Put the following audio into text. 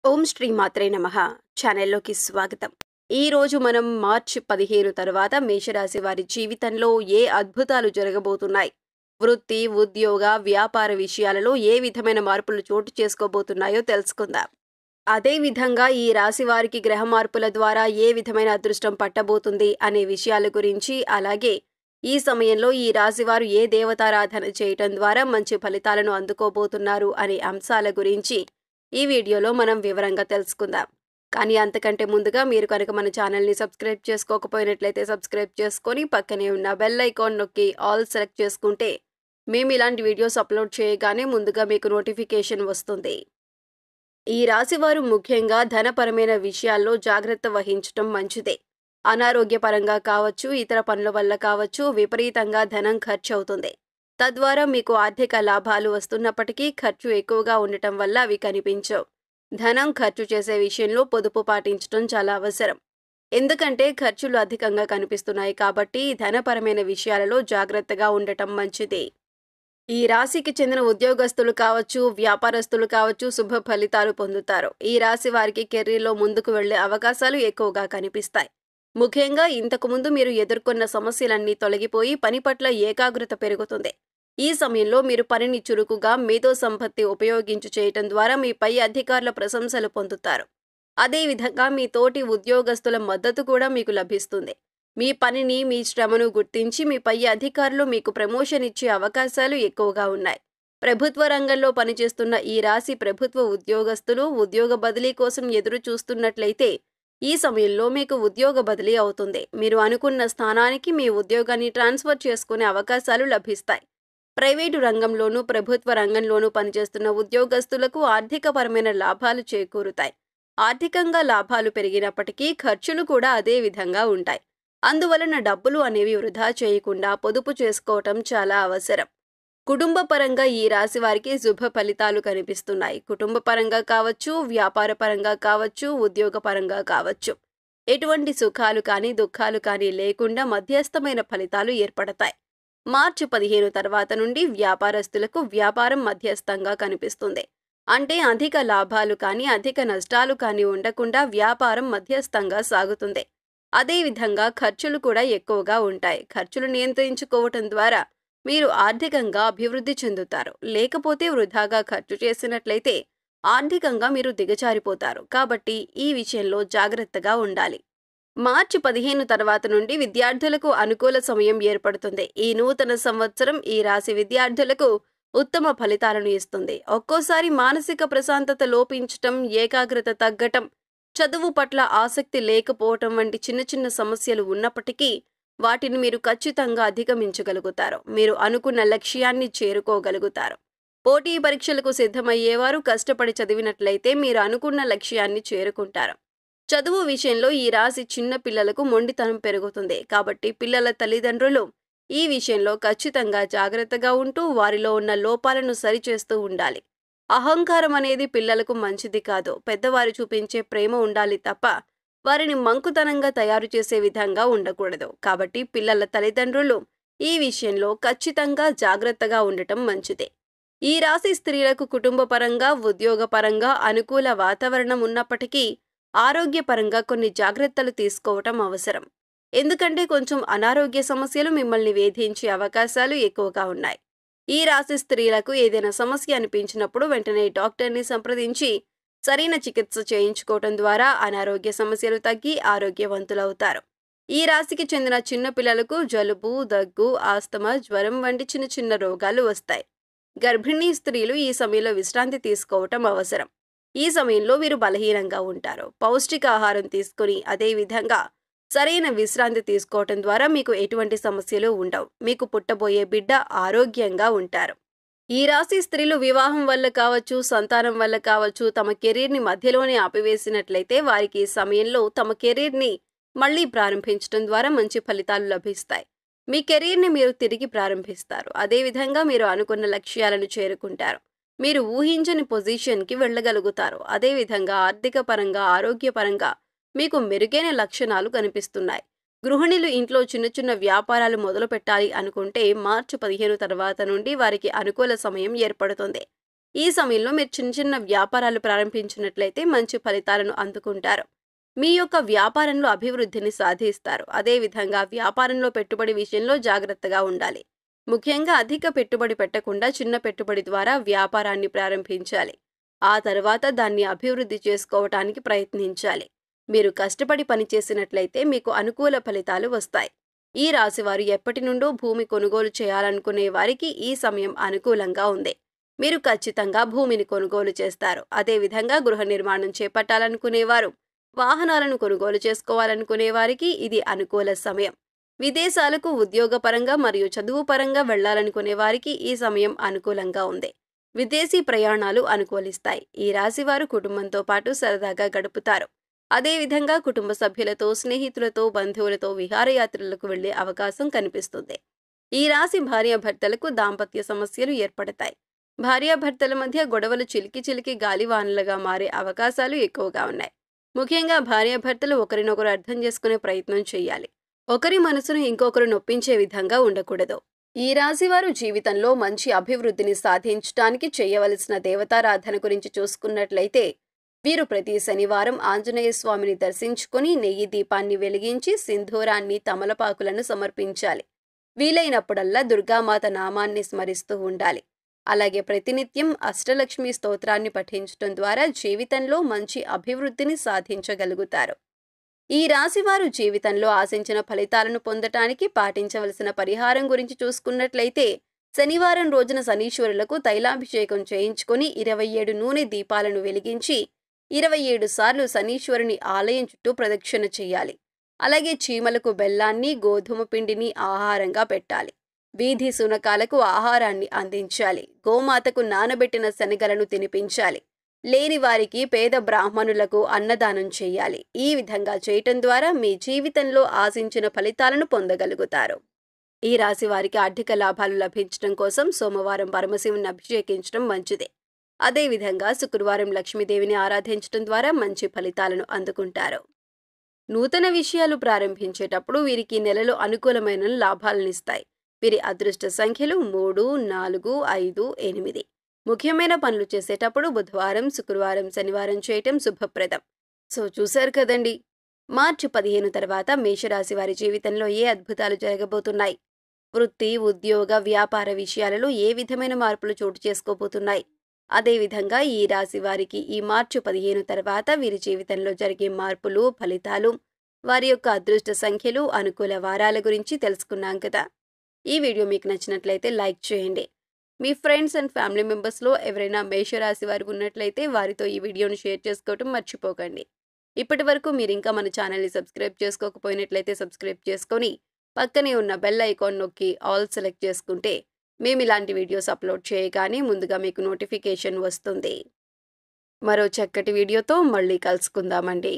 ఓం శ్రీ మాత్రే నమః ఛానల్లోకి స్వాగతం. ఈ రోజు మనం మార్చి 15 తర్వాత మేషరాశి వారి జీవితంలో ఏ అద్భుతాలు జరగబోతున్నాయి, వృత్తి, ఉద్యోగ, వ్యాపార విషయాలలో ఏ విధమైన మార్పులు చోటు చేసుకోబోతున్నాయో తెలుసుకుందాం. అదే విధంగా ఈ రాశి వారికి గ్రహ మార్పుల ద్వారా ఏ విధమైన అదృష్టం పట్టబోతుంది అనే విషయాల గురించి, అలాగే ఈ సమయంలో ఈ రాశి వారు ఏ దేవతారాధన చేయటం ద్వారా మంచి ఫలితాలను అందుకోబోతున్నారు అనే అంశాల గురించి ఈ వీడియోలో మనం వివరంగా తెలుసుకుందాం. కానీ అంతకంటే ముందుగా మీరు కనుక మన ఛానల్ని సబ్స్క్రైబ్ చేసుకోకపోయినట్లయితే సబ్స్క్రైబ్ చేసుకొని పక్కనే ఉన్న బెల్ ఐకాన్ నొక్కి ఆల్ సెలెక్ట్ చేసుకుంటే మేము ఇలాంటి వీడియోస్ అప్లోడ్ చేయగానే ముందుగా మీకు నోటిఫికేషన్ వస్తుంది. ఈ రాశివారు ముఖ్యంగా ధనపరమైన విషయాల్లో జాగ్రత్త వహించటం మంచిదే. అనారోగ్యపరంగా కావచ్చు, ఇతర పనుల వల్ల కావచ్చు, విపరీతంగా ధనం ఖర్చు అవుతుంది. తద్వారా మీకు ఆర్థిక లాభాలు వస్తున్నప్పటికీ ఖర్చు ఎక్కువగా ఉండటం వల్ల అవి కనిపించవు. ధనం ఖర్చు చేసే విషయంలో పొదుపు పాటించడం చాలా అవసరం. ఎందుకంటే ఖర్చులు అధికంగా కనిపిస్తున్నాయి కాబట్టి ధనపరమైన విషయాలలో జాగ్రత్తగా ఉండటం మంచిది. ఈ రాశికి చెందిన ఉద్యోగస్తులు కావచ్చు, వ్యాపారస్తులు కావచ్చు శుభ ఫలితాలు పొందుతారు. ఈ రాశి వారికి కెరీర్లో ముందుకు వెళ్లే అవకాశాలు ఎక్కువగా కనిపిస్తాయి. ముఖ్యంగా ఇంతకుముందు మీరు ఎదుర్కొన్న సమస్యలన్నీ తొలగిపోయి పని పట్ల ఏకాగ్రత పెరుగుతుంది. ఈ సమయంలో మీరు పనిని చురుకుగా, మేధో సంపత్తి ఉపయోగించి చేయటం ద్వారా మీ పై అధికారుల ప్రశంసలు పొందుతారు. అదేవిధంగా మీ తోటి ఉద్యోగస్తుల మద్దతు కూడా మీకు లభిస్తుంది. మీ పనిని, మీ శ్రమను గుర్తించి మీ పై అధికారులు మీకు ప్రమోషన్ ఇచ్చే అవకాశాలు ఎక్కువగా ఉన్నాయి. ప్రభుత్వ రంగంలో పనిచేస్తున్న ఈ రాశి ప్రభుత్వ ఉద్యోగస్తులు ఉద్యోగ బదిలీ కోసం ఎదురు చూస్తున్నట్లయితే ఈ సమయంలో మీకు ఉద్యోగ బదిలీ అవుతుంది. మీరు అనుకున్న స్థానానికి మీ ఉద్యోగాన్ని ట్రాన్స్ఫర్ చేసుకునే అవకాశాలు లభిస్తాయి. ప్రైవేటు రంగంలోనూ ప్రభుత్వ రంగంలోనూ పనిచేస్తున్న ఉద్యోగస్తులకు ఆర్థికపరమైన లాభాలు చేకూరుతాయి. ఆర్థికంగా లాభాలు పెరిగినప్పటికీ ఖర్చులు కూడా అదే విధంగా ఉంటాయి. అందువలన డబ్బులు అనేవి వృధా చేయకుండా పొదుపు చేసుకోవటం చాలా అవసరం. కుటుంబ పరంగా ఈ రాశి వారికి శుభ ఫలితాలు కనిపిస్తున్నాయి. కుటుంబ పరంగా కావచ్చు, వ్యాపార పరంగా కావచ్చు, ఉద్యోగ పరంగా కావచ్చు, ఎటువంటి సుఖాలు కానీ దుఃఖాలు కానీ లేకుండా మధ్యస్థమైన ఫలితాలు ఏర్పడతాయి. మార్చి 15 తర్వాత నుండి వ్యాపారస్తులకు వ్యాపారం మధ్యస్థంగా కనిపిస్తుంది. అంటే అధిక లాభాలు కానీ అధిక నష్టాలు కానీ ఉండకుండా వ్యాపారం మధ్యస్థంగా సాగుతుంది. అదేవిధంగా ఖర్చులు కూడా ఎక్కువగా ఉంటాయి. ఖర్చులు నియంత్రించుకోవటం ద్వారా మీరు ఆర్థికంగా అభివృద్ధి చెందుతారు. లేకపోతే వృధాగా ఖర్చు చేసినట్లయితే ఆర్థికంగా మీరు దిగజారిపోతారు. కాబట్టి ఈ విషయంలో జాగ్రత్తగా ఉండాలి. మార్చి 15 తర్వాత నుండి విద్యార్థులకు అనుకూల సమయం ఏర్పడుతుంది. ఈ నూతన సంవత్సరం ఈ రాశి విద్యార్థులకు ఉత్తమ ఫలితాలను ఇస్తుంది. ఒక్కోసారి మానసిక ప్రశాంతత లోపించటం, ఏకాగ్రత తగ్గటం, చదువు పట్ల ఆసక్తి లేకపోవటం వంటి చిన్న చిన్న సమస్యలు ఉన్నప్పటికీ వాటిని మీరు ఖచ్చితంగా అధిగమించగలుగుతారు. మీరు అనుకున్న లక్ష్యాన్ని చేరుకోగలుగుతారు. పోటీ పరీక్షలకు సిద్ధమయ్యేవారు కష్టపడి చదివినట్లయితే మీరు అనుకున్న లక్ష్యాన్ని చేరుకుంటారు. చదువు విషయంలో ఈ రాశి చిన్న పిల్లలకు మొండితనం పెరుగుతుంది. కాబట్టి పిల్లల తల్లిదండ్రులు ఈ విషయంలో ఖచ్చితంగా జాగ్రత్తగా ఉంటూ వారిలో ఉన్న లోపాలను సరిచేస్తూ ఉండాలి. అహంకారం అనేది పిల్లలకు మంచిది కాదు. పెద్దవారు చూపించే ప్రేమ ఉండాలి తప్ప వారిని మంకుతనంగా తయారు చేసే విధంగా ఉండకూడదు. కాబట్టి పిల్లల తల్లిదండ్రులు ఈ విషయంలో ఖచ్చితంగా జాగ్రత్తగా ఉండటం మంచిదే. ఈ రాశి స్త్రీలకు కుటుంబపరంగా, ఉద్యోగపరంగా అనుకూల వాతావరణం ఉన్నప్పటికీ ఆరోగ్యపరంగా కొన్ని జాగ్రత్తలు తీసుకోవటం అవసరం. ఎందుకంటే కొంచెం అనారోగ్య సమస్యలు మిమ్మల్ని వేధించే అవకాశాలు ఎక్కువగా ఉన్నాయి. ఈ రాశి స్త్రీలకు ఏదైనా సమస్య అనిపించినప్పుడు వెంటనే డాక్టర్ని సంప్రదించి సరైన చికిత్స చేయించుకోవటం ద్వారా అనారోగ్య సమస్యలు తగ్గి ఆరోగ్యవంతులవుతారు. ఈ రాశికి చెందిన చిన్న పిల్లలకు జలుబు, దగ్గు, ఆస్తమా, జ్వరం వంటి చిన్న చిన్న రోగాలు వస్తాయి. గర్భిణీ స్త్రీలు ఈ సమయంలో విశ్రాంతి తీసుకోవటం అవసరం. ఈ సమయంలో వీరు బలహీనంగా ఉంటారు. పౌష్టికాహారం తీసుకుని అదేవిధంగా సరైన విశ్రాంతి తీసుకోవటం ద్వారా మీకు ఎటువంటి సమస్యలు ఉండవు. మీకు పుట్టబోయే బిడ్డ ఆరోగ్యంగా ఉంటారు. ఈ రాశి స్త్రీలు వివాహం వల్ల కావచ్చు, సంతానం వల్ల కావచ్చు తమ కెరీర్ని మధ్యలోనే ఆపివేసినట్లయితే వారికి ఈ సమయంలో తమ కెరీర్ని మళ్లీ ప్రారంభించడం ద్వారా మంచి ఫలితాలు లభిస్తాయి. మీ కెరీర్ని మీరు తిరిగి ప్రారంభిస్తారు. అదేవిధంగా మీరు అనుకున్న లక్ష్యాలను చేరుకుంటారు. మీరు ఊహించని పొజిషన్కి వెళ్ళగలుగుతారు. అదేవిధంగా ఆర్థిక పరంగా, ఆరోగ్యపరంగా మీకు మెరుగైన లక్షణాలు కనిపిస్తున్నాయి. గృహిణులు ఇంట్లో చిన్న చిన్న వ్యాపారాలు మొదలు పెట్టాలి అనుకుంటే మార్చి 15 తర్వాత నుండి వారికి అనుకూల సమయం ఏర్పడుతుంది. ఈ సమయంలో మీరు చిన్న చిన్న వ్యాపారాలు ప్రారంభించినట్లయితే మంచి ఫలితాలను అందుకుంటారు. మీ యొక్క వ్యాపారంలో అభివృద్ధిని సాధిస్తారు. అదేవిధంగా వ్యాపారంలో పెట్టుబడి విషయంలో జాగ్రత్తగా ఉండాలి. ముఖ్యంగా అధిక పెట్టుబడి పెట్టకుండా చిన్న పెట్టుబడి ద్వారా వ్యాపారాన్ని ప్రారంభించాలి. ఆ తర్వాత దాన్ని అభివృద్ధి చేసుకోవటానికి ప్రయత్నించాలి. మీరు కష్టపడి పనిచేసినట్లయితే మీకు అనుకూల ఫలితాలు వస్తాయి. ఈ రాశివారు ఎప్పటి నుండో భూమి కొనుగోలు చేయాలనుకునే వారికి ఈ సమయం అనుకూలంగా ఉంది. మీరు ఖచ్చితంగా భూమిని కొనుగోలు చేస్తారు. అదేవిధంగా గృహ నిర్మాణం చేపట్టాలనుకునేవారు, వాహనాలను కొనుగోలు చేసుకోవాలనుకునే వారికి ఇది అనుకూల సమయం. విదేశాలకు ఉద్యోగపరంగా మరియు చదువు పరంగా వెళ్లాలనుకునే వారికి ఈ సమయం అనుకూలంగా ఉంది. విదేశీ ప్రయాణాలు అనుకూలిస్తాయి. ఈ రాశివారు కుటుంబంతో పాటు సరదాగా గడుపుతారు. అదేవిధంగా కుటుంబ సభ్యులతో, స్నేహితులతో, బంధువులతో విహారయాత్రలకు వెళ్లే అవకాశం కనిపిస్తుంది. ఈ రాశి భార్యాభర్తలకు దాంపత్య సమస్యలు ఏర్పడతాయి. భార్యాభర్తల మధ్య గొడవలు చిలికి చిలికి గాలివానలుగా మారే అవకాశాలు ఎక్కువగా ఉన్నాయి. ముఖ్యంగా భార్యాభర్తలు ఒకరినొకరు అర్థం చేసుకునే ప్రయత్నం చేయాలి. ఒకరి మనసును ఇంకొకరు నొప్పించే విధంగా ఉండకూడదు. ఈ రాశివారు జీవితంలో మంచి అభివృద్ధిని సాధించడానికి చేయవలసిన దేవతారాధన గురించి చూసుకున్నట్లయితే వీరు ప్రతి శనివారం ఆంజనేయ స్వామిని దర్శించుకుని నెయ్యి దీపాన్ని వెలిగించి సింధూరాన్ని, తమలపాకులను సమర్పించాలి. వీలైనప్పుడల్లా దుర్గామాత నామాన్ని స్మరిస్తూ ఉండాలి. అలాగే ప్రతినిత్యం అష్టలక్ష్మి స్తోత్రాన్ని పఠించడం ద్వారా జీవితంలో మంచి అభివృద్ధిని సాధించగలుగుతారు. ఈ రాశివారు జీవితంలో ఆశించిన ఫలితాలను పొందటానికి పాటించవలసిన పరిహారం గురించి చూసుకున్నట్లయితే శనివారం రోజున శనీశ్వరులకు తైలాభిషేకం చేయించుకొని 27 నూనె దీపాలను వెలిగించి 27 సార్లు శనీశ్వరుని ఆలయం చుట్టూ ప్రదక్షిణ చేయాలి. అలాగే చీమలకు బెల్లాన్ని, గోధుమ పిండిని ఆహారంగా పెట్టాలి. వీధి శునకాలకు ఆహారాన్ని అందించాలి. గోమాతకు నానబెట్టిన శనగలను తినిపించాలి. లేని వారికి, పేద బ్రాహ్మణులకు అన్నదానం చేయాలి. ఈ విధంగా చేయటం ద్వారా మీ జీవితంలో ఆశించిన ఫలితాలను పొందగలుగుతారు. ఈ రాశి వారికి ఆర్థిక లాభాలు లభించడం కోసం సోమవారం పరమశివుని అభిషేకించడం మంచిదే. అదేవిధంగా శుక్రవారం లక్ష్మీదేవిని ఆరాధించడం ద్వారా మంచి ఫలితాలను అందుకుంటారు. నూతన విషయాలు ప్రారంభించేటప్పుడు వీరికి నెలలో అనుకూలమైన లాభాలనిస్తాయి. వీరి అదృష్ట సంఖ్యలు 3, 4, 5, 8. ముఖ్యమైన పనులు చేసేటప్పుడు బుధవారం, శుక్రవారం, శనివారం చేయటం శుభప్రదం. సో చూశారు కదండి, మార్చి 15 తర్వాత మేషరాశి వారి జీవితంలో ఏ అద్భుతాలు జరగబోతున్నాయి, వృత్తి, ఉద్యోగ, వ్యాపార విషయాలలో ఏ విధమైన మార్పులు చోటు చేసుకోబోతున్నాయి, అదేవిధంగా ఈ రాశి వారికి ఈ మార్చి 15 తర్వాత వీరి జీవితంలో జరిగే మార్పులు, ఫలితాలు, వారి యొక్క అదృష్ట సంఖ్యలు, అనుకూల వారాల గురించి తెలుసుకున్నాం కదా. ఈ వీడియో మీకు నచ్చినట్లయితే లైక్ చేయండి. మీ ఫ్రెండ్స్ అండ్ ఫ్యామిలీ మెంబర్స్లో ఎవరైనా మేషరాశి వారు ఉన్నట్లయితే వారితో ఈ వీడియోను షేర్ చేసుకోవటం మర్చిపోకండి. ఇప్పటి వరకు మీరు ఇంకా మన ఛానల్ని సబ్స్క్రైబ్ చేసుకోకపోయినట్లయితే సబ్స్క్రైబ్ చేసుకొని పక్కనే ఉన్న బెల్ ఐకాన్ నొక్కి ఆల్ సెలెక్ట్ చేసుకుంటే మేము ఇలాంటి వీడియోస్ అప్లోడ్ చేయగానే ముందుగా మీకు నోటిఫికేషన్ వస్తుంది. మరో చక్కటి వీడియోతో మళ్ళీ కలుసుకుందామండి.